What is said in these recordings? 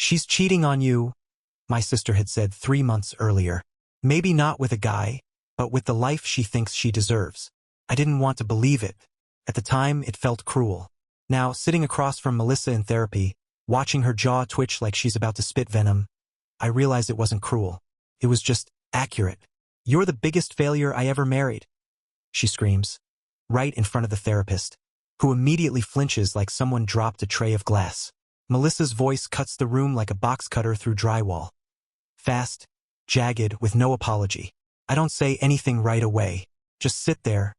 She's cheating on you, my sister had said 3 months earlier. Maybe not with a guy, but with the life she thinks she deserves. I didn't want to believe it. At the time, it felt cruel. Now, sitting across from Melissa in therapy, watching her jaw twitch like she's about to spit venom, I realized it wasn't cruel. It was just accurate. "You're the biggest failure I ever married," she screams, right in front of the therapist, who immediately flinches like someone dropped a tray of glass. Melissa's voice cuts the room like a box cutter through drywall. Fast, jagged, with no apology. I don't say anything right away, just sit there,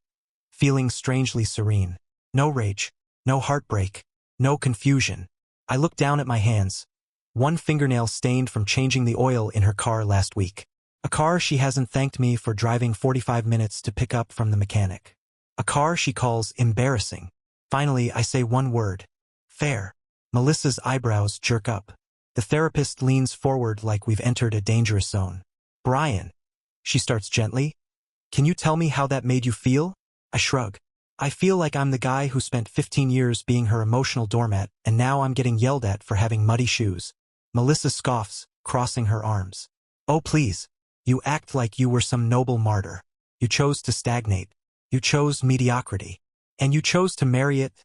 feeling strangely serene. No rage, no heartbreak, no confusion. I look down at my hands, one fingernail stained from changing the oil in her car last week. A car she hasn't thanked me for driving 45 minutes to pick up from the mechanic. A car she calls embarrassing. Finally, I say one word: fair. Melissa's eyebrows jerk up. The therapist leans forward like we've entered a dangerous zone. "Brian," she starts gently, "can you tell me how that made you feel?" I shrug. I feel like I'm the guy who spent 15 years being her emotional doormat, and now I'm getting yelled at for having muddy shoes. Melissa scoffs, crossing her arms. "Oh please, you act like you were some noble martyr. You chose to stagnate. You chose mediocrity. And you chose to marry it,"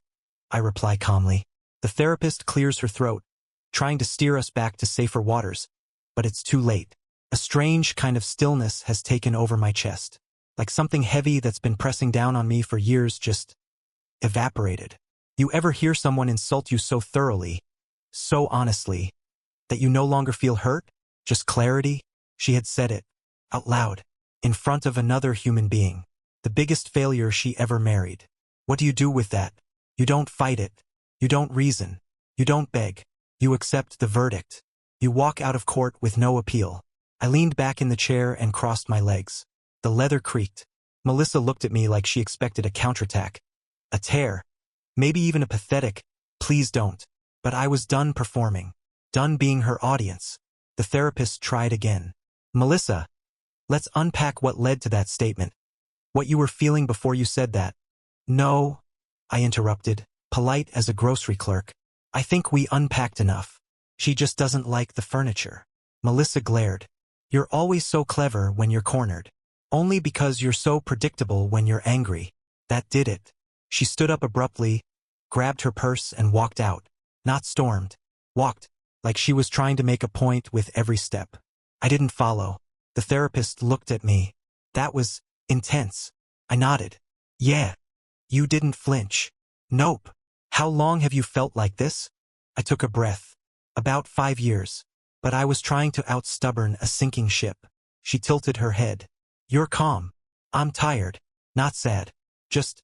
I reply calmly. The therapist clears her throat, trying to steer us back to safer waters, but it's too late. A strange kind of stillness has taken over my chest, like something heavy that's been pressing down on me for years just evaporated. You ever hear someone insult you so thoroughly, so honestly, that you no longer feel hurt? Just clarity? She had said it, out loud, in front of another human being. The biggest failure she ever married. What do you do with that? You don't fight it. You don't reason. You don't beg. You accept the verdict. You walk out of court with no appeal. I leaned back in the chair and crossed my legs. The leather creaked. Melissa looked at me like she expected a counterattack. A tear. Maybe even a pathetic, "Please don't." But I was done performing. Done being her audience. The therapist tried again. "Melissa, let's unpack what led to that statement. What you were feeling before you said that." "No," I interrupted, polite as a grocery clerk. "I think we unpacked enough. She just doesn't like the furniture." Melissa glared. "You're always so clever when you're cornered. Only because you're so predictable when you're angry. That did it." She stood up abruptly, grabbed her purse and walked out. Not stormed. Walked, like she was trying to make a point with every step. I didn't follow. The therapist looked at me. "That was intense." I nodded. "Yeah." "You didn't flinch." "Nope." "How long have you felt like this?" I took a breath. "About 5 years. But I was trying to out-stubborn a sinking ship." She tilted her head. "You're calm." "I'm tired. Not sad. Just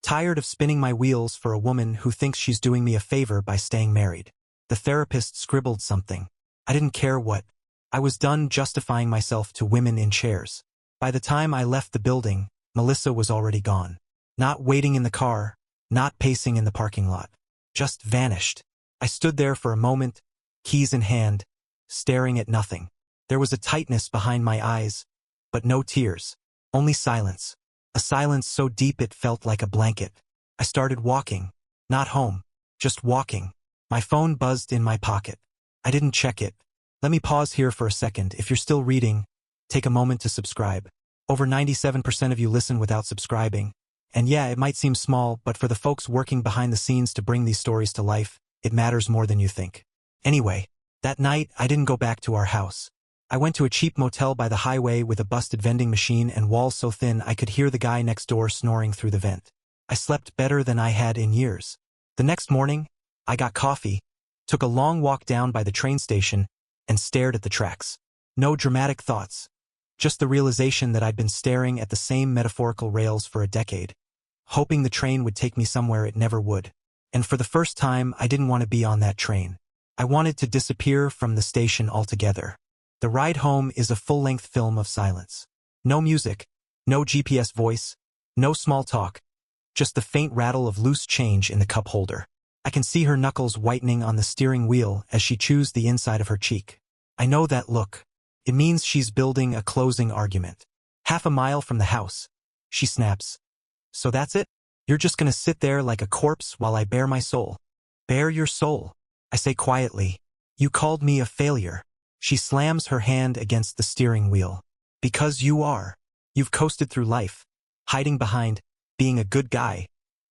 tired of spinning my wheels for a woman who thinks she's doing me a favor by staying married." The therapist scribbled something. I didn't care what. I was done justifying myself to women in chairs. By the time I left the building, Melissa was already gone. Not waiting in the car, not pacing in the parking lot. Just vanished. I stood there for a moment, keys in hand, staring at nothing. There was a tightness behind my eyes, but no tears. Only silence. A silence so deep it felt like a blanket. I started walking. Not home. Just walking. My phone buzzed in my pocket. I didn't check it. Let me pause here for a second. If you're still reading, take a moment to subscribe. Over 97% of you listen without subscribing. And yeah, it might seem small, but for the folks working behind the scenes to bring these stories to life, it matters more than you think. Anyway, that night, I didn't go back to our house. I went to a cheap motel by the highway with a busted vending machine and walls so thin I could hear the guy next door snoring through the vent. I slept better than I had in years. The next morning, I got coffee, took a long walk down by the train station, and stared at the tracks. No dramatic thoughts. Just the realization that I'd been staring at the same metaphorical rails for a decade, hoping the train would take me somewhere it never would. And for the first time, I didn't want to be on that train. I wanted to disappear from the station altogether. The ride home is a full-length film of silence. No music, no GPS voice, no small talk, just the faint rattle of loose change in the cup holder. I can see her knuckles whitening on the steering wheel as she chews the inside of her cheek. I know that look. It means she's building a closing argument. Half a mile from the house. She snaps. "So that's it? You're just gonna sit there like a corpse while I bare my soul?" "Bare your soul," I say quietly, You called me a failure. She slams her hand against the steering wheel. Because you are. You've coasted through life, hiding behind being a good guy,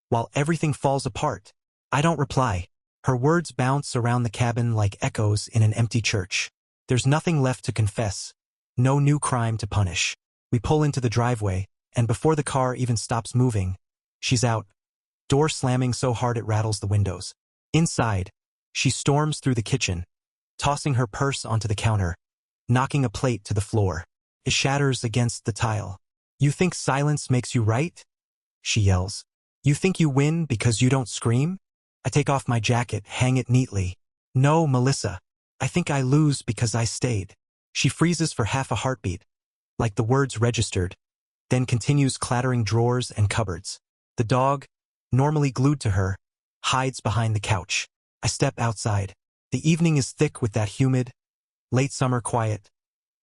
while everything falls apart. I don't reply. Her words bounce around the cabin like echoes in an empty church. There's nothing left to confess. No new crime to punish. We pull into the driveway, and before the car even stops moving, she's out. Door slamming so hard it rattles the windows. Inside, she storms through the kitchen, tossing her purse onto the counter, knocking a plate to the floor. It shatters against the tile. You think silence makes you right? She yells. You think you win because you don't scream? I take off my jacket, hang it neatly. No, Melissa. I think I lose because I stayed. She freezes for half a heartbeat, like the words registered, then continues clattering drawers and cupboards. The dog, normally glued to her, hides behind the couch. I step outside. The evening is thick with that humid, late summer quiet,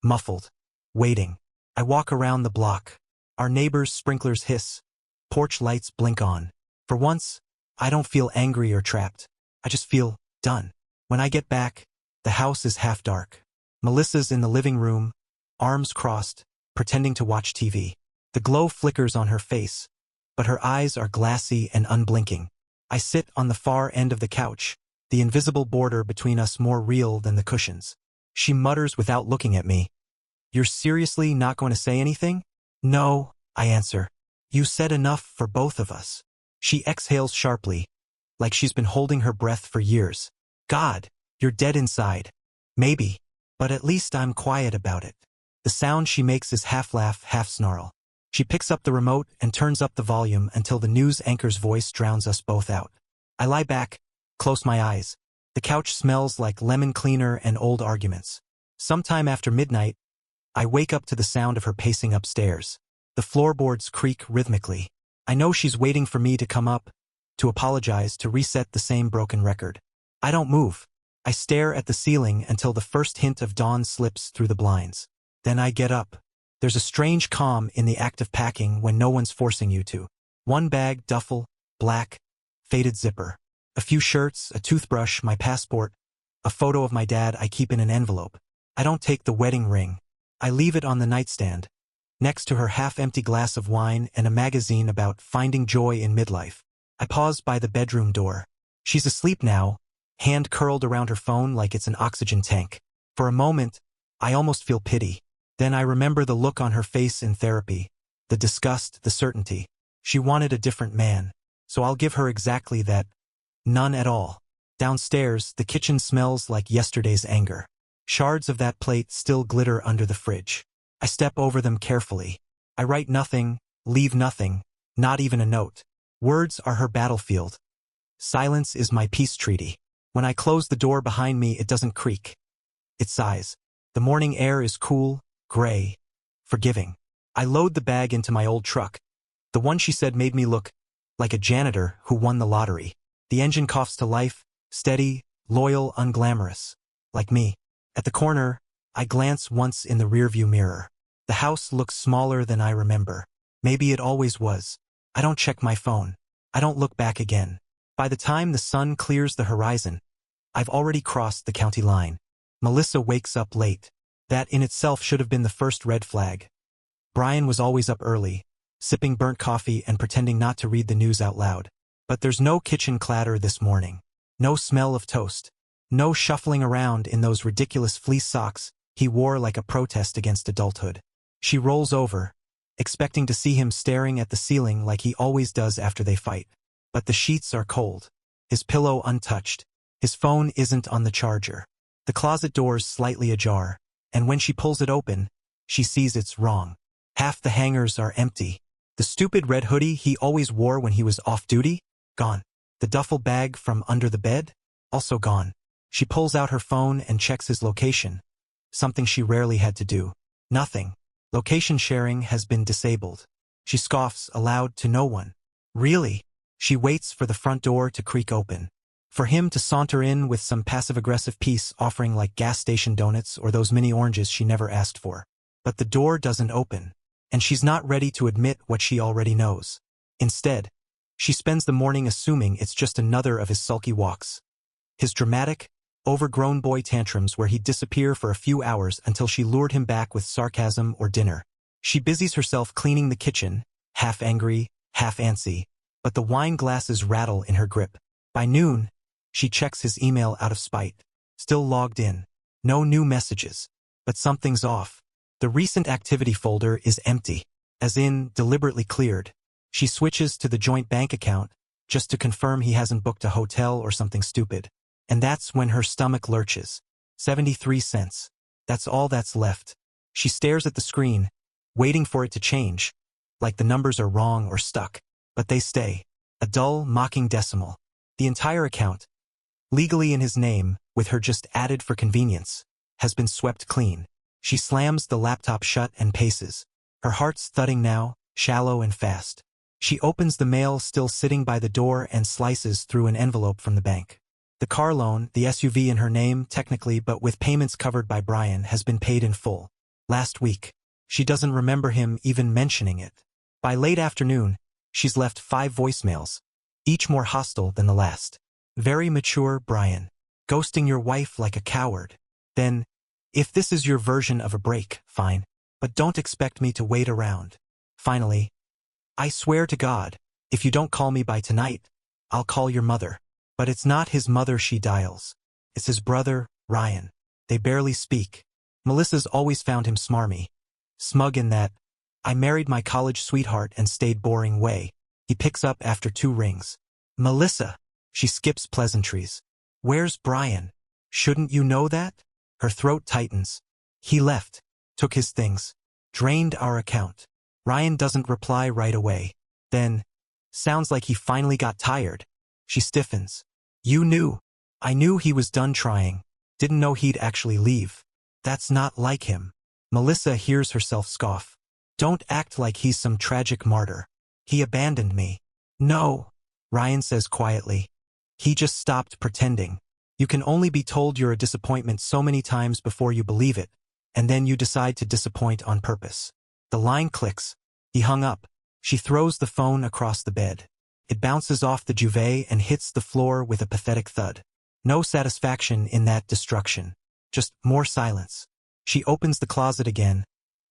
muffled, waiting. I walk around the block. Our neighbors' sprinklers hiss. Porch lights blink on. For once, I don't feel angry or trapped. I just feel done. When I get back, the house is half dark. Melissa's in the living room, arms crossed, pretending to watch TV. The glow flickers on her face, but her eyes are glassy and unblinking. I sit on the far end of the couch, the invisible border between us more real than the cushions. She mutters without looking at me. You're seriously not going to say anything? No, I answer. You said enough for both of us. She exhales sharply, like she's been holding her breath for years. God, you're dead inside. Maybe, but at least I'm quiet about it. The sound she makes is half laugh, half snarl. She picks up the remote and turns up the volume until the news anchor's voice drowns us both out. I lie back, close my eyes. The couch smells like lemon cleaner and old arguments. Sometime after midnight, I wake up to the sound of her pacing upstairs. The floorboards creak rhythmically. I know she's waiting for me to come up, to apologize, to reset the same broken record. I don't move. I stare at the ceiling until the first hint of dawn slips through the blinds. Then I get up. There's a strange calm in the act of packing when no one's forcing you to. One bag, duffel, black, faded zipper. A few shirts, a toothbrush, my passport, a photo of my dad I keep in an envelope. I don't take the wedding ring. I leave it on the nightstand, next to her half-empty glass of wine and a magazine about finding joy in midlife. I pause by the bedroom door. She's asleep now, hand curled around her phone like it's an oxygen tank. For a moment, I almost feel pity. Then I remember the look on her face in therapy, the disgust, the certainty. She wanted a different man, so I'll give her exactly that. None at all. Downstairs, the kitchen smells like yesterday's anger. Shards of that plate still glitter under the fridge. I step over them carefully. I write nothing, leave nothing, not even a note. Words are her battlefield. Silence is my peace treaty. When I close the door behind me, it doesn't creak. It sighs. The morning air is cool, gray, forgiving. I load the bag into my old truck. The one she said made me look like a janitor who won the lottery. The engine coughs to life, steady, loyal, unglamorous. Like me. At the corner, I glance once in the rearview mirror. The house looks smaller than I remember. Maybe it always was. I don't check my phone. I don't look back again. By the time the sun clears the horizon, I've already crossed the county line. Melissa wakes up late. That in itself should have been the first red flag. Brian was always up early, sipping burnt coffee and pretending not to read the news out loud. But there's no kitchen clatter this morning. No smell of toast. No shuffling around in those ridiculous fleece socks he wore like a protest against adulthood. She rolls over, expecting to see him staring at the ceiling like he always does after they fight. But the sheets are cold. His pillow untouched. His phone isn't on the charger. The closet door's slightly ajar, and when she pulls it open, she sees it's wrong. Half the hangers are empty. The stupid red hoodie he always wore when he was off duty? Gone. The duffel bag from under the bed? Also gone. She pulls out her phone and checks his location. Something she rarely had to do. Nothing. Location sharing has been disabled. She scoffs aloud to no one. Really? She waits for the front door to creak open. For him to saunter in with some passive-aggressive piece offering like gas station donuts or those mini oranges she never asked for. But the door doesn't open, and she's not ready to admit what she already knows. Instead, she spends the morning assuming it's just another of his sulky walks. His dramatic, Overgrown boy tantrums where he'd disappear for a few hours until she lured him back with sarcasm or dinner. She busies herself cleaning the kitchen, half angry, half antsy, but the wine glasses rattle in her grip. By noon, she checks his email out of spite. Still logged in. No new messages. But something's off. The recent activity folder is empty, as in deliberately cleared. She switches to the joint bank account, just to confirm he hasn't booked a hotel or something stupid. And that's when her stomach lurches. 73 cents. That's all that's left. She stares at the screen, waiting for it to change, like the numbers are wrong or stuck. But they stay. A dull, mocking decimal. The entire account, legally in his name, with her just added for convenience, has been swept clean. She slams the laptop shut and paces. Her heart's thudding now, shallow and fast. She opens the mail still sitting by the door and slices through an envelope from the bank. The car loan, the SUV in her name, technically but with payments covered by Brian, has been paid in full. Last week. She doesn't remember him even mentioning it. By late afternoon, she's left 5 voicemails, each more hostile than the last. Very mature, Brian. Ghosting your wife like a coward. Then, if this is your version of a break, fine. But don't expect me to wait around. Finally, I swear to God, if you don't call me by tonight, I'll call your mother. But it's not his mother she dials. It's his brother, Ryan. They barely speak. Melissa's always found him smarmy. Smug in that, I married my college sweetheart and stayed boring way. He picks up after 2 rings. Melissa. She skips pleasantries. Where's Brian? Shouldn't you know that? Her throat tightens. He left. Took his things. Drained our account. Ryan doesn't reply right away. Then, sounds like he finally got tired. She stiffens. You knew. I knew he was done trying. Didn't know he'd actually leave. That's not like him. Melissa hears herself scoff. Don't act like he's some tragic martyr. He abandoned me. No, Ryan says quietly. He just stopped pretending. You can only be told you're a disappointment so many times before you believe it, and then you decide to disappoint on purpose. The line clicks. He hung up. She throws the phone across the bed. It bounces off the duvet and hits the floor with a pathetic thud. No satisfaction in that destruction. Just more silence. She opens the closet again,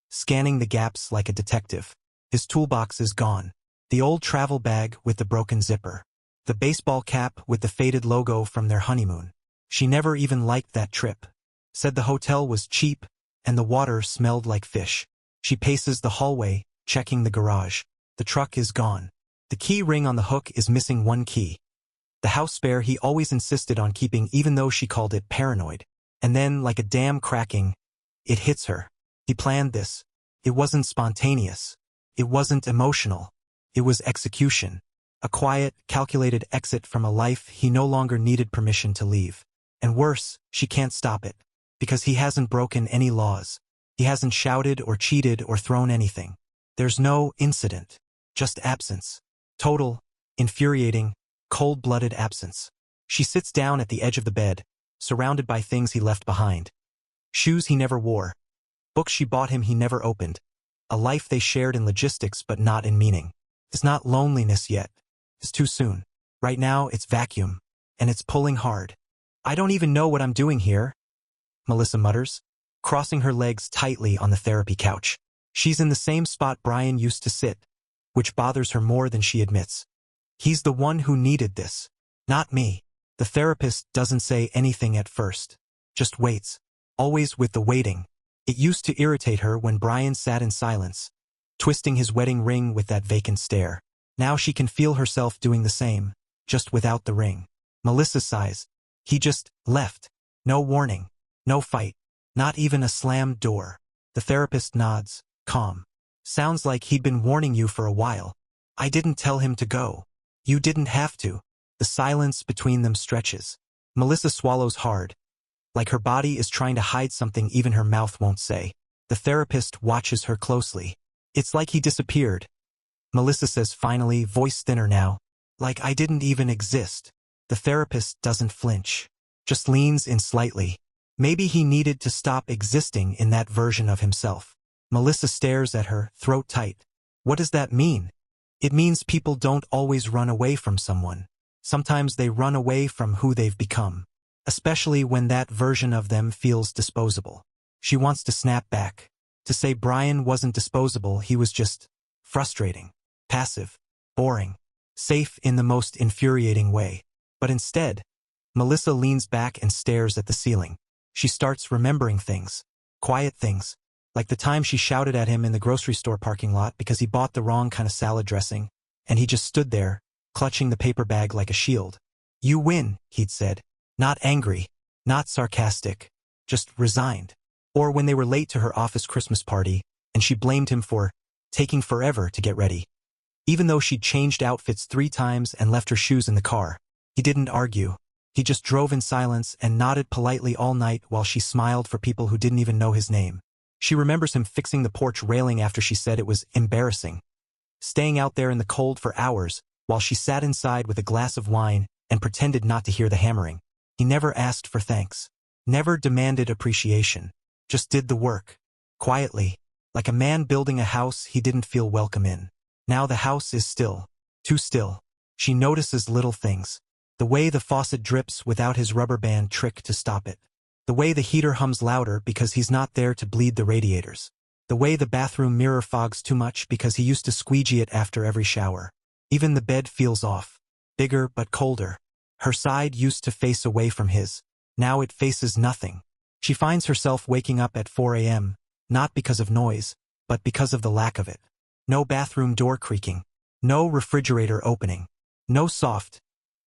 scanning the gaps like a detective. His toolbox is gone. The old travel bag with the broken zipper. The baseball cap with the faded logo from their honeymoon. She never even liked that trip. Said the hotel was cheap, and the water smelled like fish. She paces the hallway, checking the garage. The truck is gone. The key ring on the hook is missing 1 key. The house spare he always insisted on keeping even though she called it paranoid. And then, like a dam cracking, it hits her. He planned this. It wasn't spontaneous. It wasn't emotional. It was execution. A quiet, calculated exit from a life he no longer needed permission to leave. And worse, she can't stop it. Because he hasn't broken any laws. He hasn't shouted or cheated or thrown anything. There's no incident. Just absence. Total, infuriating, cold-blooded absence. She sits down at the edge of the bed, surrounded by things he left behind. Shoes he never wore. Books she bought him he never opened. A life they shared in logistics but not in meaning. It's not loneliness yet. It's too soon. Right now, it's vacuum. And it's pulling hard. I don't even know what I'm doing here, Melissa mutters, crossing her legs tightly on the therapy couch. She's in the same spot Brian used to sit, which bothers her more than she admits. He's the one who needed this, not me. The therapist doesn't say anything at first, just waits, always with the waiting. It used to irritate her when Brian sat in silence, twisting his wedding ring with that vacant stare. Now she can feel herself doing the same, just without the ring. Melissa sighs. He just left. No warning. No fight. Not even a slammed door. The therapist nods, calm. Sounds like he'd been warning you for a while. I didn't tell him to go. You didn't have to. The silence between them stretches. Melissa swallows hard, like her body is trying to hide something even her mouth won't say. The therapist watches her closely. It's like he disappeared. Melissa says finally, voice thinner now. Like I didn't even exist. The therapist doesn't flinch, just leans in slightly. Maybe he needed to stop existing in that version of himself. Melissa stares at her, throat tight. What does that mean? It means people don't always run away from someone. Sometimes they run away from who they've become. especially when that version of them feels disposable. She wants to snap back, to say Brian wasn't disposable, he was just frustrating, passive, boring, safe in the most infuriating way. But instead, Melissa leans back and stares at the ceiling. She starts remembering things, quiet things, like the time she shouted at him in the grocery store parking lot because he bought the wrong kind of salad dressing, and he just stood there, clutching the paper bag like a shield. "You win," he'd said, not angry, not sarcastic, just resigned. Or when they were late to her office Christmas party, and she blamed him for taking forever to get ready. Even though she'd changed outfits 3 times and left her shoes in the car, he didn't argue. He just drove in silence and nodded politely all night while she smiled for people who didn't even know his name. She remembers him fixing the porch railing after she said it was embarrassing, staying out there in the cold for hours while she sat inside with a glass of wine and pretended not to hear the hammering. He never asked for thanks, never demanded appreciation, just did the work, quietly, like a man building a house he didn't feel welcome in. Now the house is still, too still. She notices little things. The way the faucet drips without his rubber band trick to stop it. The way the heater hums louder because he's not there to bleed the radiators. The way the bathroom mirror fogs too much because he used to squeegee it after every shower. Even the bed feels off, bigger but colder. Her side used to face away from his. Now it faces nothing. She finds herself waking up at 4 a.m., not because of noise, but because of the lack of it. No bathroom door creaking. No refrigerator opening. No soft,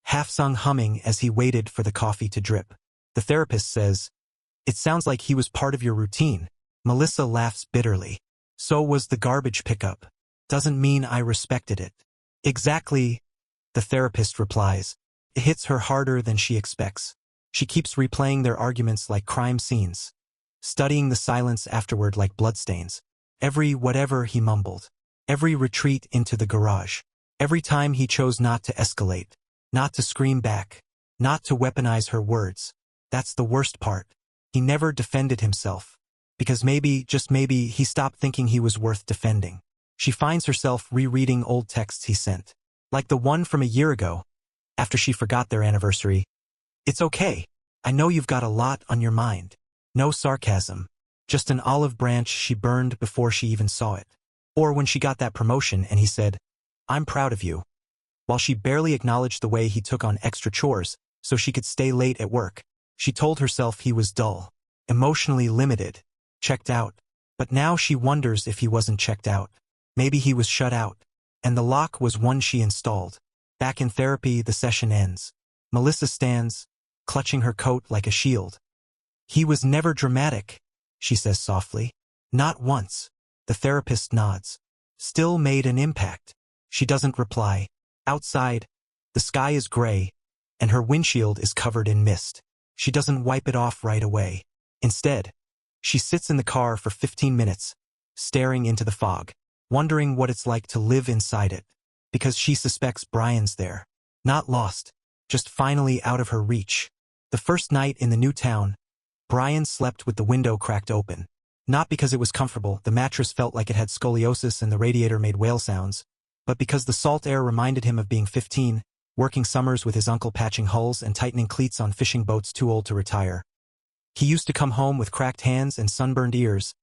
half-sung humming as he waited for the coffee to drip. The therapist says, "It sounds like he was part of your routine." Melissa laughs bitterly. "So was the garbage pickup. Doesn't mean I respected it." "Exactly," the therapist replies. It hits her harder than she expects. She keeps replaying their arguments like crime scenes, studying the silence afterward like bloodstains. Every whatever he mumbled. Every retreat into the garage. Every time he chose not to escalate, not to scream back, not to weaponize her words. That's the worst part. He never defended himself. Because maybe, just maybe, he stopped thinking he was worth defending. She finds herself rereading old texts he sent. Like the one from a year ago, after she forgot their anniversary. "It's okay. I know you've got a lot on your mind." No sarcasm. Just an olive branch she burned before she even saw it. Or when she got that promotion and he said, "I'm proud of you." While she barely acknowledged the way he took on extra chores so she could stay late at work, she told herself he was dull, emotionally limited, checked out. But now she wonders if he wasn't checked out. Maybe he was shut out. And the lock was one she installed. Back in therapy, the session ends. Melissa stands, clutching her coat like a shield. "He was never dramatic," she says softly. "Not once." The therapist nods. "Still made an impact." She doesn't reply. Outside, the sky is gray, and her windshield is covered in mist. She doesn't wipe it off right away. Instead, she sits in the car for 15 minutes, staring into the fog, wondering what it's like to live inside it. Because she suspects Brian's there. Not lost, just finally out of her reach. The first night in the new town, Brian slept with the window cracked open. Not because it was comfortable, the mattress felt like it had scoliosis and the radiator made whale sounds, but because the salt air reminded him of being 15, working summers with his uncle patching hulls and tightening cleats on fishing boats too old to retire. He used to come home with cracked hands and sunburned ears,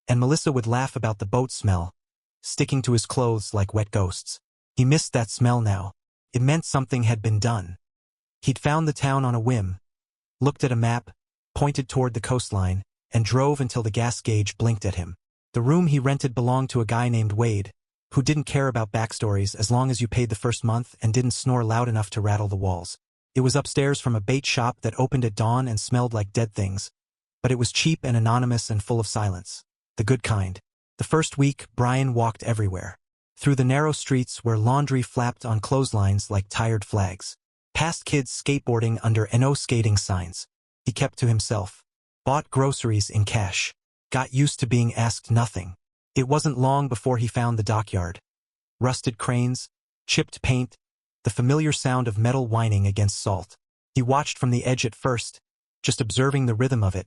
and Melissa would laugh about the boat smell, sticking to his clothes like wet ghosts. He missed that smell now. It meant something had been done. He'd found the town on a whim, looked at a map, pointed toward the coastline, and drove until the gas gauge blinked at him. The room he rented belonged to a guy named Wade, who didn't care about backstories as long as you paid the first month and didn't snore loud enough to rattle the walls. It was upstairs from a bait shop that opened at dawn and smelled like dead things, but it was cheap and anonymous and full of silence. The good kind. The first week, Brian walked everywhere. Through the narrow streets where laundry flapped on clotheslines like tired flags. Past kids skateboarding under no skating signs. He kept to himself. Bought groceries in cash. Got used to being asked nothing. It wasn't long before he found the dockyard. Rusted cranes, chipped paint, the familiar sound of metal whining against salt. He watched from the edge at first, just observing the rhythm of it.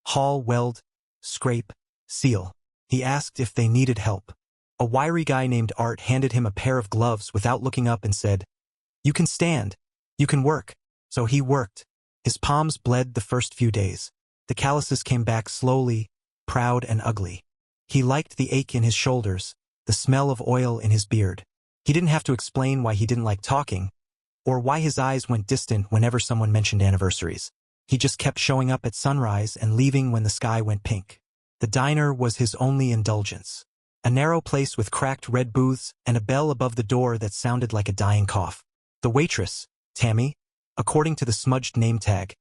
Haul, weld, scrape, seal. He asked if they needed help. A wiry guy named Art handed him a pair of gloves without looking up and said, "You can stand. You can work." So he worked. His palms bled the first few days. The calluses came back slowly, proud and ugly. He liked the ache in his shoulders, the smell of oil in his beard. He didn't have to explain why he didn't like talking, or why his eyes went distant whenever someone mentioned anniversaries. He just kept showing up at sunrise and leaving when the sky went pink. The diner was his only indulgence. A narrow place with cracked red booths and a bell above the door that sounded like a dying cough. The waitress, Tammy, according to the smudged name tag,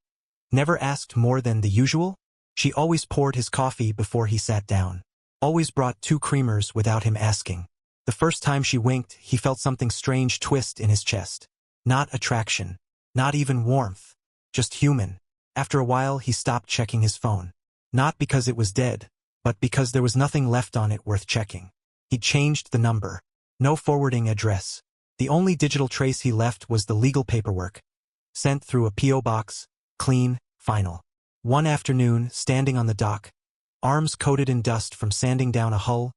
never asked more than the usual. She always poured his coffee before he sat down. Always brought 2 creamers without him asking. The first time she winked, he felt something strange twist in his chest. Not attraction. Not even warmth. Just human. After a while, he stopped checking his phone. Not because it was dead, but because there was nothing left on it worth checking. He changed the number. No forwarding address. The only digital trace he left was the legal paperwork. Sent through a P.O. box. Clean, final. One afternoon, standing on the dock, arms coated in dust from sanding down a hull,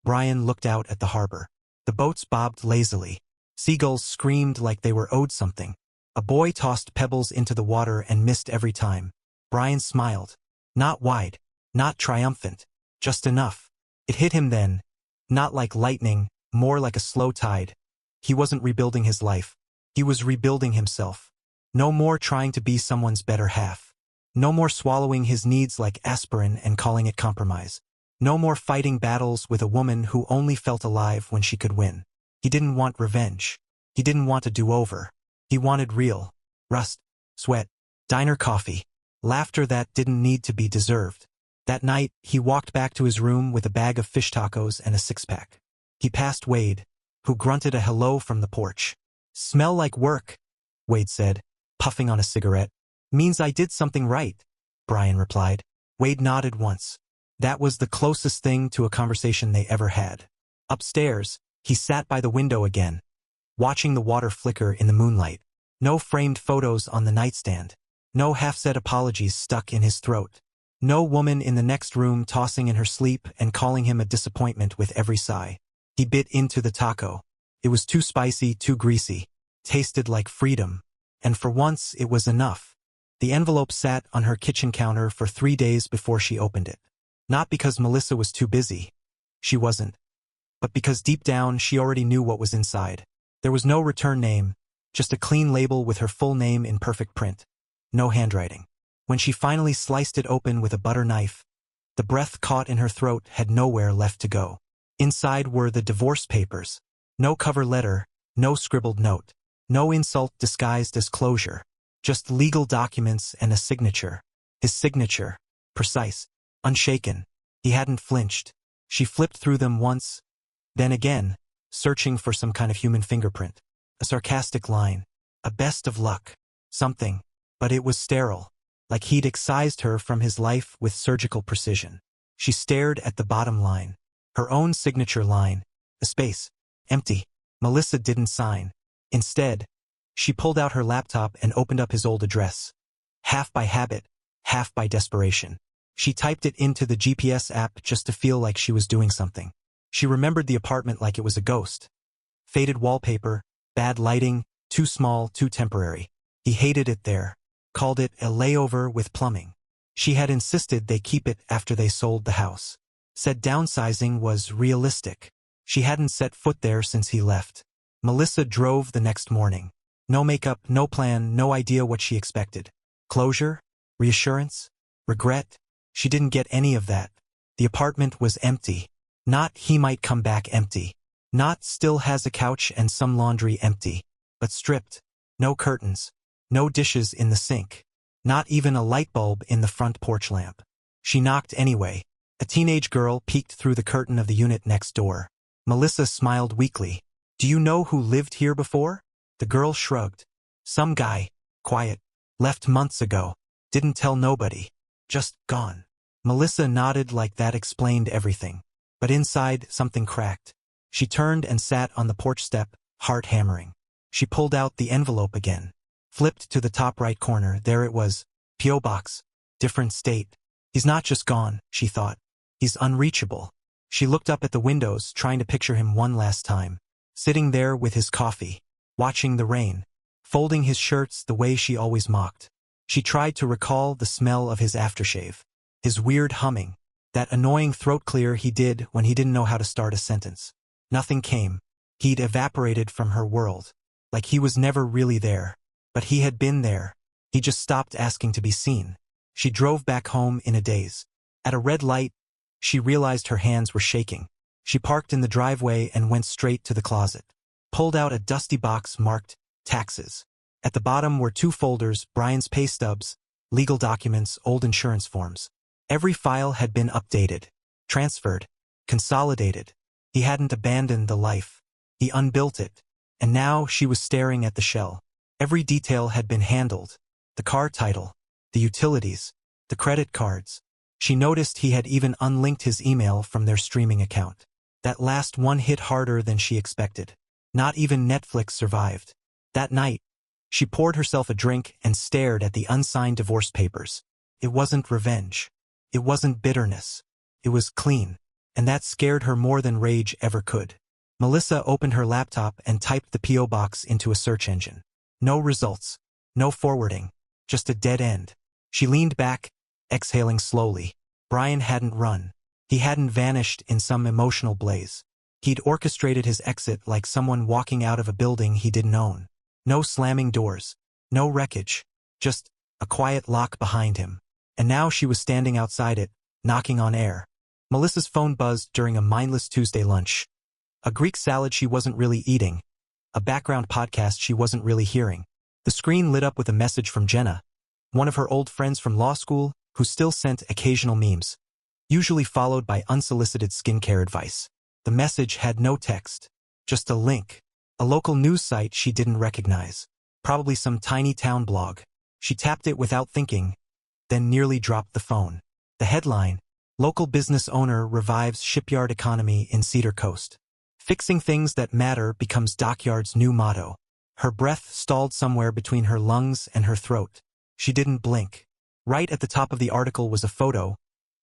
Brian looked out at the harbor. The boats bobbed lazily. Seagulls screamed like they were owed something. A boy tossed pebbles into the water and missed every time. Brian smiled. Not wide, not triumphant, just enough. It hit him then. Not like lightning, more like a slow tide. He wasn't rebuilding his life. He was rebuilding himself. No more trying to be someone's better half. No more swallowing his needs like aspirin and calling it compromise. No more fighting battles with a woman who only felt alive when she could win. He didn't want revenge. He didn't want a do-over. He wanted real. Rust, sweat, diner coffee, laughter that didn't need to be deserved. That night, he walked back to his room with a bag of fish tacos and a 6-pack. He passed Wade, who grunted a hello from the porch. "Smell like work," Wade said, puffing on a cigarette. "Means I did something right," Brian replied. Wade nodded once. That was the closest thing to a conversation they ever had. Upstairs, he sat by the window again, watching the water flicker in the moonlight. No framed photos on the nightstand. No half-said apologies stuck in his throat. No woman in the next room tossing in her sleep and calling him a disappointment with every sigh. He bit into the taco. It was too spicy, too greasy. Tasted like freedom. And for once, it was enough. The envelope sat on her kitchen counter for 3 days before she opened it. Not because Melissa was too busy. She wasn't. But because deep down, she already knew what was inside. There was no return name, just a clean label with her full name in perfect print. No handwriting. When she finally sliced it open with a butter knife, the breath caught in her throat had nowhere left to go. Inside were the divorce papers. No cover letter, no scribbled note. No insult disguised as closure. Just legal documents and a signature. His signature. Precise. Unshaken. He hadn't flinched. She flipped through them once, then again, searching for some kind of human fingerprint. A sarcastic line. A best of luck. Something. But it was sterile. Like he'd excised her from his life with surgical precision. She stared at the bottom line. Her own signature line. A space. Empty. Melissa didn't sign. Instead, she pulled out her laptop and opened up his old address. Half by habit, half by desperation. She typed it into the GPS app just to feel like she was doing something. She remembered the apartment like it was a ghost. Faded wallpaper, bad lighting, too small, too temporary. He hated it there. Called it a layover with plumbing. She had insisted they keep it after they sold the house. Said downsizing was realistic. She hadn't set foot there since he left. Melissa drove the next morning. No makeup, no plan, no idea what she expected. Closure? Reassurance? Regret? She didn't get any of that. The apartment was empty. Not he might come back empty. Not still has a couch and some laundry empty. But stripped. No curtains. No dishes in the sink. Not even a light bulb in the front porch lamp. She knocked anyway. A teenage girl peeked through the curtain of the unit next door. Melissa smiled weakly. "Do you know who lived here before?" The girl shrugged. "Some guy. Quiet. Left months ago. Didn't tell nobody. Just gone." Melissa nodded like that explained everything. But inside, something cracked. She turned and sat on the porch step, heart hammering. She pulled out the envelope again. Flipped to the top right corner. There it was. P.O. Box. Different state. He's not just gone, she thought. He's unreachable. She looked up at the windows, trying to picture him one last time. Sitting there with his coffee. Watching the rain. Folding his shirts the way she always mocked. She tried to recall the smell of his aftershave, his weird humming, that annoying throat clear he did when he didn't know how to start a sentence. Nothing came. He'd evaporated from her world, like he was never really there. But he had been there. He just stopped asking to be seen. She drove back home in a daze. At a red light, she realized her hands were shaking. She parked in the driveway and went straight to the closet. Pulled out a dusty box marked taxes. At the bottom were 2 folders, Brian's pay stubs, legal documents, old insurance forms. Every file had been updated, transferred, consolidated. He hadn't abandoned the life. He unbuilt it. And now she was staring at the shell. Every detail had been handled. The car title, the utilities, the credit cards. She noticed he had even unlinked his email from their streaming account. That last one hit harder than she expected. Not even Netflix survived. That night, she poured herself a drink and stared at the unsigned divorce papers. It wasn't revenge. It wasn't bitterness. It was clean. And that scared her more than rage ever could. Melissa opened her laptop and typed the P.O. box into a search engine. No results. No forwarding. Just a dead end. She leaned back, exhaling slowly. Brian hadn't run. He hadn't vanished in some emotional blaze. He'd orchestrated his exit like someone walking out of a building he didn't own. No slamming doors. No wreckage. Just a quiet lock behind him. And now she was standing outside it, knocking on air. Melissa's phone buzzed during a mindless Tuesday lunch. A Greek salad she wasn't really eating. A background podcast she wasn't really hearing. The screen lit up with a message from Jenna, one of her old friends from law school, who still sent occasional memes, usually followed by unsolicited skincare advice. The message had no text, just a link. A local news site she didn't recognize. Probably some tiny town blog. She tapped it without thinking, then nearly dropped the phone. The headline, Local Business Owner Revives Shipyard Economy in Cedar Coast. Fixing things that matter becomes Dockyard's new motto. Her breath stalled somewhere between her lungs and her throat. She didn't blink. Right at the top of the article was a photo.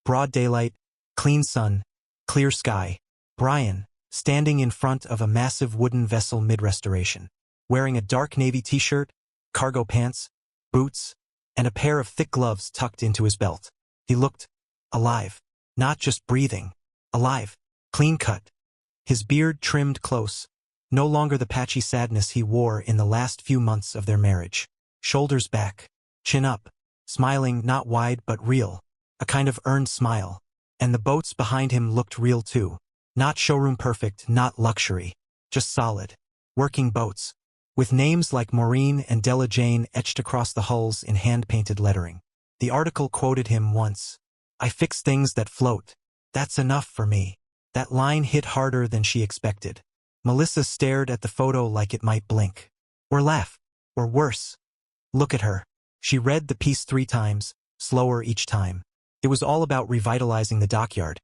Broad daylight, clean sun, clear sky. Brian, standing in front of a massive wooden vessel mid-restoration, wearing a dark navy t-shirt, cargo pants, boots, and a pair of thick gloves tucked into his belt. He looked alive, not just breathing, alive, clean-cut. His beard trimmed close, no longer the patchy sadness he wore in the last few months of their marriage. Shoulders back, chin up, smiling not wide but real, a kind of earned smile. And the boats behind him looked real too. Not showroom perfect, not luxury, just solid, working boats, with names like Maureen and Della Jane etched across the hulls in hand-painted lettering. The article quoted him once. "I fix things that float. That's enough for me." That line hit harder than she expected. Melissa stared at the photo like it might blink. Or laugh. Or worse. Look at her. She read the piece 3 times, slower each time. It was all about revitalizing the dockyard,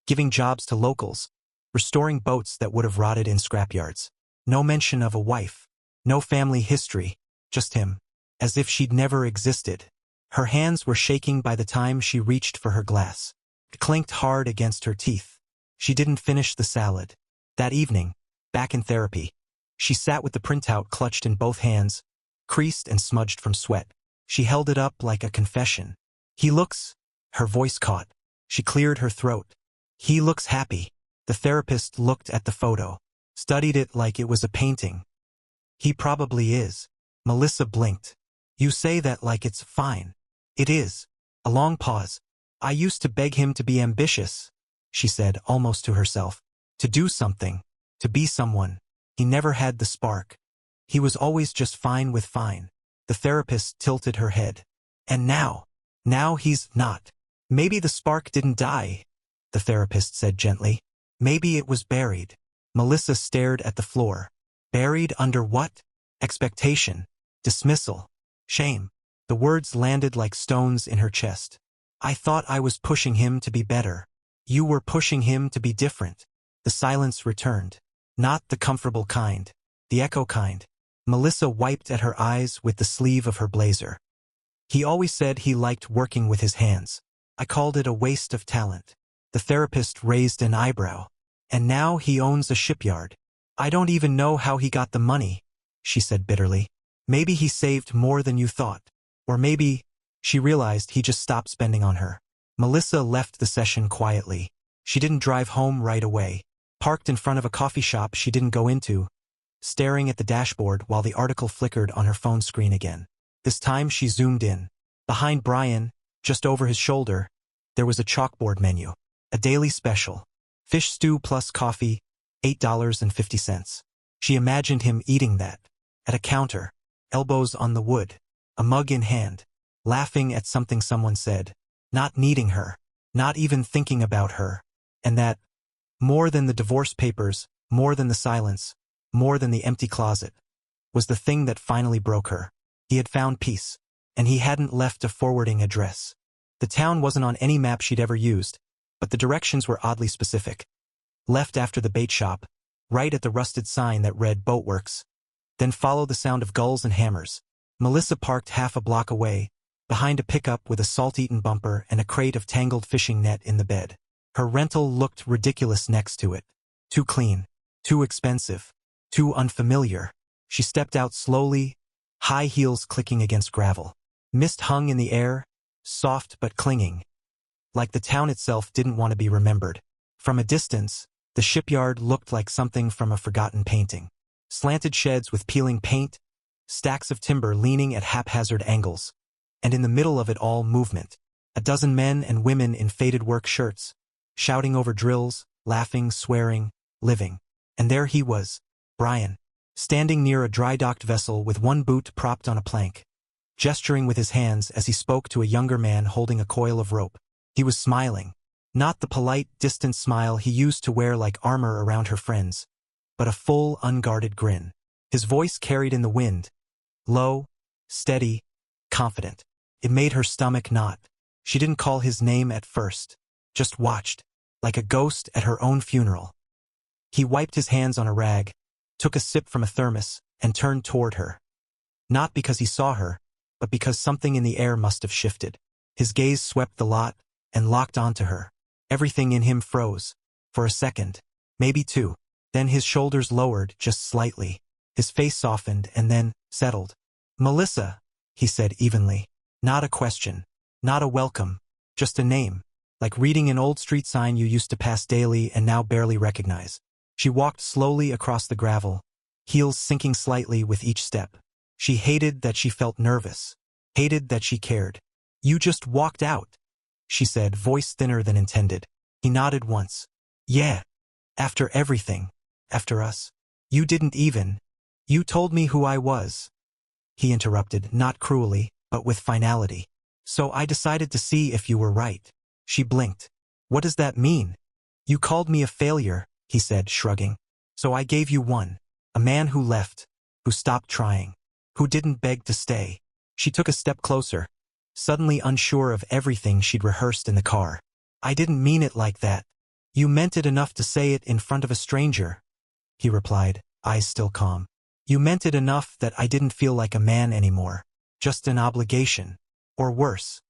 giving jobs to locals, restoring boats that would have rotted in scrapyards. No mention of a wife. No family history. Just him. As if she'd never existed. Her hands were shaking by the time she reached for her glass. It clinked hard against her teeth. She didn't finish the salad. That evening, back in therapy, she sat with the printout clutched in both hands, creased and smudged from sweat. She held it up like a confession. "He looks..." Her voice caught. She cleared her throat. "He looks happy." The therapist looked at the photo, studied it like it was a painting. "He probably is." Melissa blinked. "You say that like it's fine." "It is." A long pause. "I used to beg him to be ambitious," she said, almost to herself. "To do something. To be someone. He never had the spark. He was always just fine with fine." The therapist tilted her head. "And now he's not." "Maybe the spark didn't die," the therapist said gently. "Maybe it was buried." Melissa stared at the floor. Buried under what? Expectation. Dismissal. Shame. The words landed like stones in her chest. "I thought I was pushing him to be better. You were pushing him to be different." The silence returned. Not the comfortable kind. The echo kind. Melissa wiped at her eyes with the sleeve of her blazer. "He always said he liked working with his hands. I called it a waste of talent." The therapist raised an eyebrow. "And now he owns a shipyard. I don't even know how he got the money," she said bitterly. "Maybe he saved more than you thought. Or maybe She realized he just stopped spending on her. Melissa left the session quietly. She didn't drive home right away. Parked in front of a coffee shop she didn't go into, staring at the dashboard while the article flickered on her phone screen again. This time she zoomed in. Behind Brian, just over his shoulder, there was a chalkboard menu. A daily special. Fish stew plus coffee, $8.50. She imagined him eating that. At a counter, elbows on the wood, a mug in hand, laughing at something someone said, not needing her, not even thinking about her, and that, more than the divorce papers, more than the silence, more than the empty closet, was the thing that finally broke her. He had found peace, and he hadn't left a forwarding address. The town wasn't on any map she'd ever used, but the directions were oddly specific. Left after the bait shop, right at the rusted sign that read Boatworks. Then follow the sound of gulls and hammers. Melissa parked half a block away, behind a pickup with a salt-eaten bumper and a crate of tangled fishing net in the bed. Her rental looked ridiculous next to it. Too clean, too expensive, too unfamiliar. She stepped out slowly, high heels clicking against gravel. Mist hung in the air, soft but clinging, like the town itself didn't want to be remembered. From a distance, the shipyard looked like something from a forgotten painting. Slanted sheds with peeling paint, stacks of timber leaning at haphazard angles, and in the middle of it all movement. A dozen men and women in faded work shirts, shouting over drills, laughing, swearing, living. And there he was, Brian, standing near a dry-docked vessel with one boot propped on a plank, gesturing with his hands as he spoke to a younger man holding a coil of rope. He was smiling, not the polite, distant smile he used to wear like armor around her friends, but a full, unguarded grin. His voice carried in the wind, low, steady, confident. It made her stomach knot. She didn't call his name at first, just watched, like a ghost at her own funeral. He wiped his hands on a rag, took a sip from a thermos, and turned toward her. Not because he saw her, but because something in the air must have shifted. His gaze swept the lot and locked onto her. Everything in him froze. For a second, maybe two. Then his shoulders lowered just slightly. His face softened and then settled. "Melissa," he said evenly. Not a question, not a welcome, just a name, like reading an old street sign you used to pass daily and now barely recognize. She walked slowly across the gravel, heels sinking slightly with each step. She hated that she felt nervous, hated that she cared. "You just walked out," she said, voice thinner than intended. He nodded once. "Yeah. After everything. After us. You didn't even. You told me who I was." He interrupted, not cruelly, but with finality. "So I decided to see if you were right." She blinked. "What does that mean?" "You called me a failure," he said, shrugging. "So I gave you one. A man who left, who stopped trying, who didn't beg to stay." She took a step closer, suddenly unsure of everything she'd rehearsed in the car. "I didn't mean it like that." "You meant it enough to say it in front of a stranger," he replied, eyes still calm. "You meant it enough that I didn't feel like a man anymore. Just an obligation. Or worse.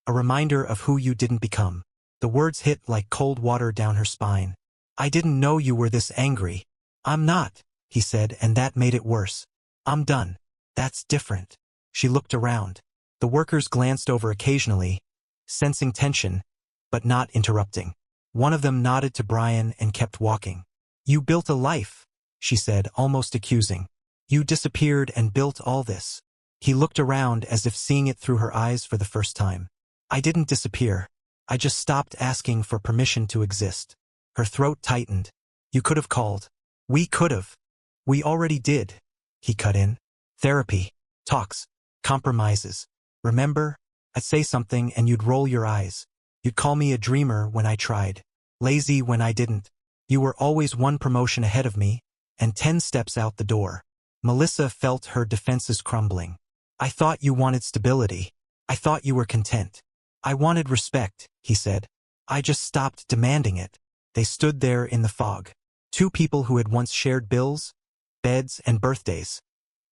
A reminder of who you didn't become." The words hit like cold water down her spine. "I didn't know you were this angry." "I'm not," he said, and that made it worse. "I'm done." "That's different." She looked around. The workers glanced over occasionally, sensing tension, but not interrupting. One of them nodded to Brian and kept walking. "You built a life," she said, almost accusing. "You disappeared and built all this." He looked around as if seeing it through her eyes for the first time. "I didn't disappear. I just stopped asking for permission to exist." Her throat tightened. "You could have called. We could have. We already did," he cut in. "Therapy. Talks. Compromises. Remember? I'd say something and you'd roll your eyes. You'd call me a dreamer when I tried. Lazy when I didn't. You were always one promotion ahead of me, and 10 steps out the door." Melissa felt her defenses crumbling. "I thought you wanted stability. I thought you were content." "I wanted respect," he said. "I just stopped demanding it." They stood there in the fog. Two people who had once shared bills, beds, and birthdays,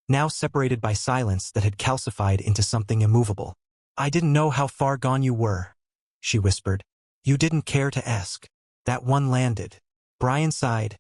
now separated by silence that had calcified into something immovable. "I didn't know how far gone you were," she whispered. "You didn't care to ask." That one landed. Brian sighed,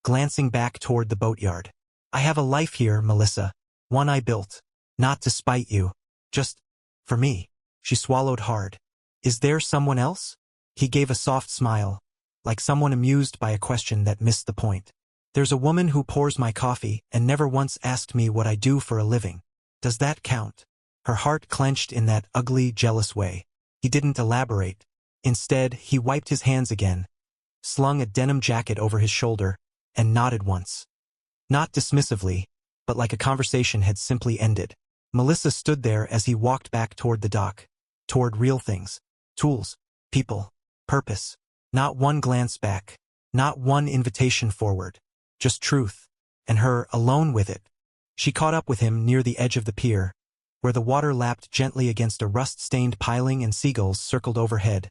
glancing back toward the boatyard. "I have a life here, Melissa. One I built. Not to spite you. Just for me." She swallowed hard. Is there someone else? He gave a soft smile, like someone amused by a question that missed the point. There's a woman who pours my coffee and never once asked me what I do for a living. Does that count? Her heart clenched in that ugly, jealous way. He didn't elaborate. Instead, he wiped his hands again, slung a denim jacket over his shoulder, and nodded once. Not dismissively, but like a conversation had simply ended. Melissa stood there as he walked back toward the dock, toward real things, tools, people, purpose. Not one glance back, not one invitation forward, just truth, and her alone with it. She caught up with him near the edge of the pier, where the water lapped gently against a rust-stained piling and seagulls circled overhead,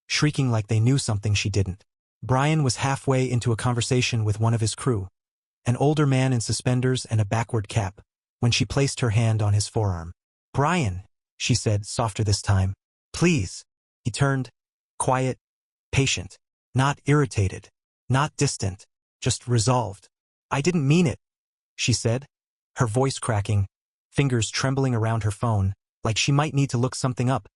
shrieking like they knew something she didn't. Brian was halfway into a conversation with one of his crew, an older man in suspenders and a backward cap, when she placed her hand on his forearm. "Brian," she said, softer this time. "Please." He turned, quiet, patient, not irritated, not distant, just resolved. "I didn't mean it," she said, her voice cracking, fingers trembling around her phone, like she might need to look something up,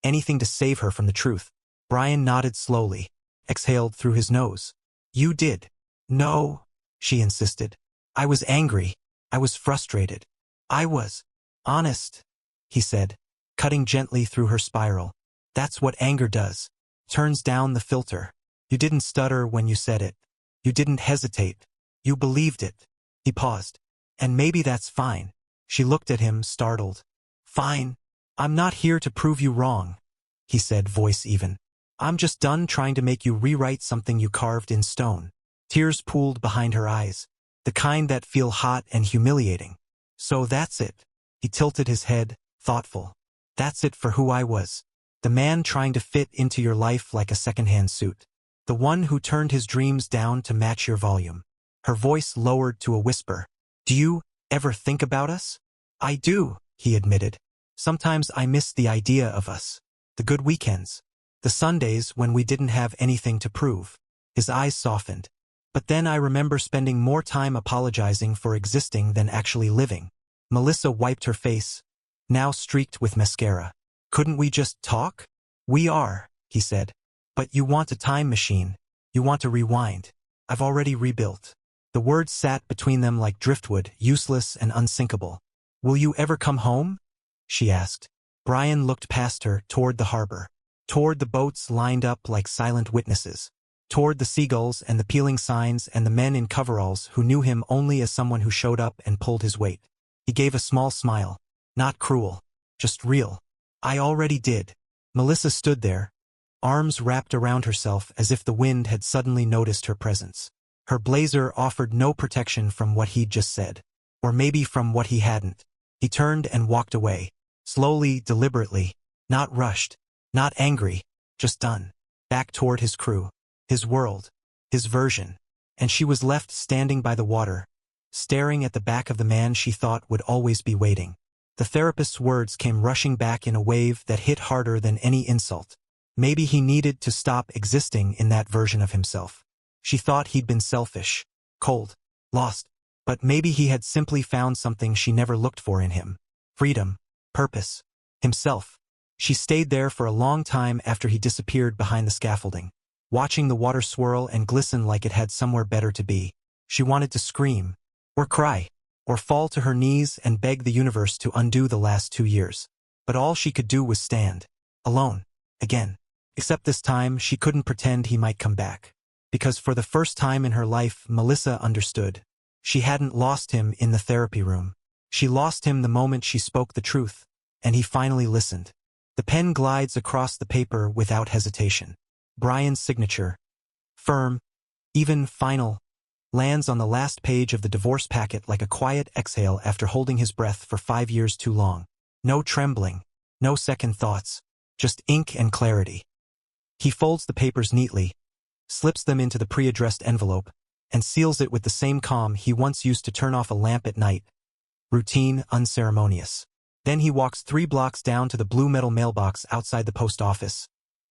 anything to save her from the truth. Brian nodded slowly, exhaled through his nose. "You did." "No," she insisted. "I was angry. I was frustrated. I was honest," he said, cutting gently through her spiral. "That's what anger does. Turns down the filter. You didn't stutter when you said it. You didn't hesitate. You believed it." He paused. "And maybe that's fine." She looked at him, startled. "Fine? I'm not here to prove you wrong," he said, voice even. "I'm just done trying to make you rewrite something you carved in stone." Tears pooled behind her eyes, the kind that feel hot and humiliating. "So that's it." He tilted his head, thoughtful. "That's it for who I was. The man trying to fit into your life like a second-hand suit. The one who turned his dreams down to match your volume." Her voice lowered to a whisper. "Do you ever think about us?" "I do," he admitted. "Sometimes I miss the idea of us. The good weekends. The Sundays when we didn't have anything to prove." His eyes softened. "But then I remember spending more time apologizing for existing than actually living." Melissa wiped her face, now streaked with mascara. "Couldn't we just talk?" "We are," he said. "But you want a time machine. You want to rewind. I've already rebuilt." The words sat between them like driftwood, useless and unsinkable. "Will you ever come home?" she asked. Brian looked past her, toward the harbor, toward the boats lined up like silent witnesses, toward the seagulls and the peeling signs and the men in coveralls who knew him only as someone who showed up and pulled his weight. He gave a small smile. Not cruel, just real. "I already did." Melissa stood there, arms wrapped around herself as if the wind had suddenly noticed her presence. Her blazer offered no protection from what he'd just said, or maybe from what he hadn't. He turned and walked away, slowly, deliberately, not rushed, not angry, just done, back toward his crew, his world, his version. And she was left standing by the water, staring at the back of the man she thought would always be waiting. The therapist's words came rushing back in a wave that hit harder than any insult. Maybe he needed to stop existing in that version of himself. She thought he'd been selfish, cold, lost, but maybe he had simply found something she never looked for in him. Freedom, purpose, himself. She stayed there for a long time after he disappeared behind the scaffolding, watching the water swirl and glisten like it had somewhere better to be. She wanted to scream, or cry, or fall to her knees and beg the universe to undo the last 2 years. But all she could do was stand, alone, again. Except this time she couldn't pretend he might come back. Because for the first time in her life, Melissa understood. She hadn't lost him in the therapy room. She lost him the moment she spoke the truth, and he finally listened. The pen glides across the paper without hesitation. Brian's signature, firm, even final, lands on the last page of the divorce packet like a quiet exhale after holding his breath for 5 years too long. No trembling, no second thoughts, just ink and clarity. He folds the papers neatly, slips them into the pre-addressed envelope, and seals it with the same calm he once used to turn off a lamp at night. Routine, unceremonious. Then he walks 3 blocks down to the blue metal mailbox outside the post office,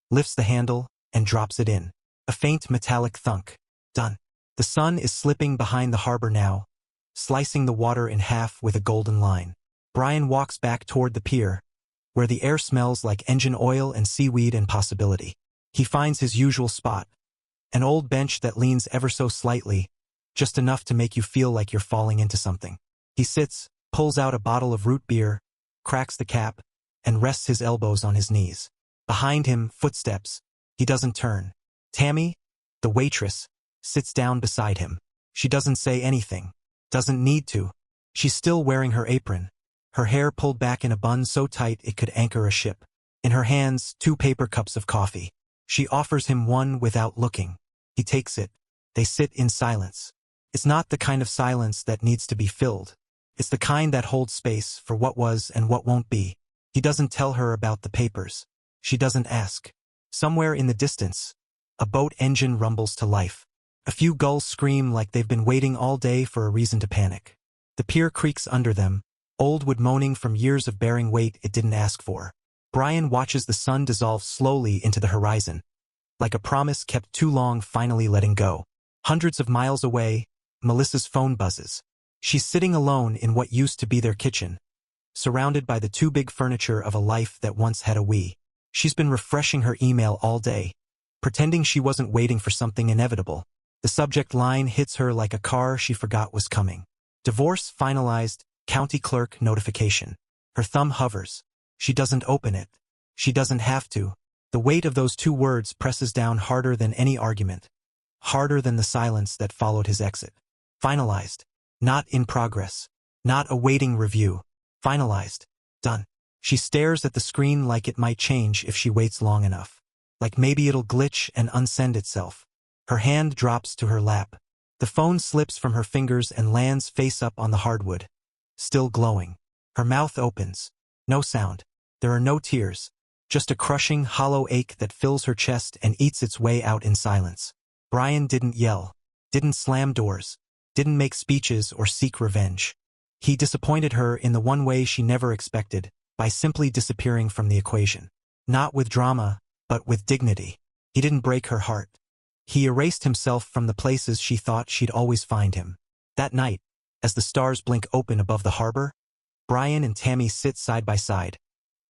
lifts the handle, and drops it in. A faint metallic thunk. Done. The sun is slipping behind the harbor now, slicing the water in half with a golden line. Brian walks back toward the pier, where the air smells like engine oil and seaweed and possibility. He finds his usual spot, an old bench that leans ever so slightly, just enough to make you feel like you're falling into something. He sits, pulls out a bottle of root beer, cracks the cap, and rests his elbows on his knees. Behind him, footsteps. He doesn't turn. Tammy, the waitress, sits down beside him. She doesn't say anything. Doesn't need to. She's still wearing her apron, her hair pulled back in a bun so tight it could anchor a ship. In her hands, 2 paper cups of coffee. She offers him one without looking. He takes it. They sit in silence. It's not the kind of silence that needs to be filled. It's the kind that holds space for what was and what won't be. He doesn't tell her about the papers. She doesn't ask. Somewhere in the distance, a boat engine rumbles to life. A few gulls scream like they've been waiting all day for a reason to panic. The pier creaks under them, old wood moaning from years of bearing weight it didn't ask for. Brian watches the sun dissolve slowly into the horizon, like a promise kept too long finally letting go. Hundreds of miles away, Melissa's phone buzzes. She's sitting alone in what used to be their kitchen, surrounded by the too big furniture of a life that once had a we. She's been refreshing her email all day, pretending she wasn't waiting for something inevitable. The subject line hits her like a car she forgot was coming. Divorce finalized, county clerk notification. Her thumb hovers. She doesn't open it. She doesn't have to. The weight of those 2 words presses down harder than any argument, harder than the silence that followed his exit. Finalized. Not in progress. Not awaiting review. Finalized. Done. She stares at the screen like it might change if she waits long enough. Like maybe it'll glitch and unsend itself. Her hand drops to her lap. The phone slips from her fingers and lands face up on the hardwood, still glowing. Her mouth opens. No sound. There are no tears. Just a crushing, hollow ache that fills her chest and eats its way out in silence. Brian didn't yell, didn't slam doors, didn't make speeches or seek revenge. He disappointed her in the one way she never expected, by simply disappearing from the equation. Not with drama, but with dignity. He didn't break her heart. He erased himself from the places she thought she'd always find him. That night, as the stars blink open above the harbor, Brian and Tammy sit side by side,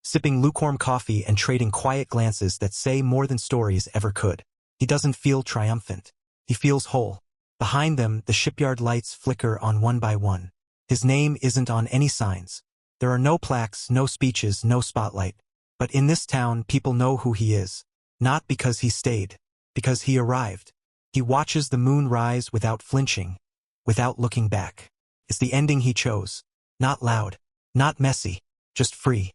sipping lukewarm coffee and trading quiet glances that say more than stories ever could. He doesn't feel triumphant. He feels whole. Behind them, the shipyard lights flicker on one by one. His name isn't on any signs. There are no plaques, no speeches, no spotlight. But in this town, people know who he is. Not because he stayed, because he arrived. He watches the moon rise without flinching, without looking back. It's the ending he chose. Not loud, not messy, just free.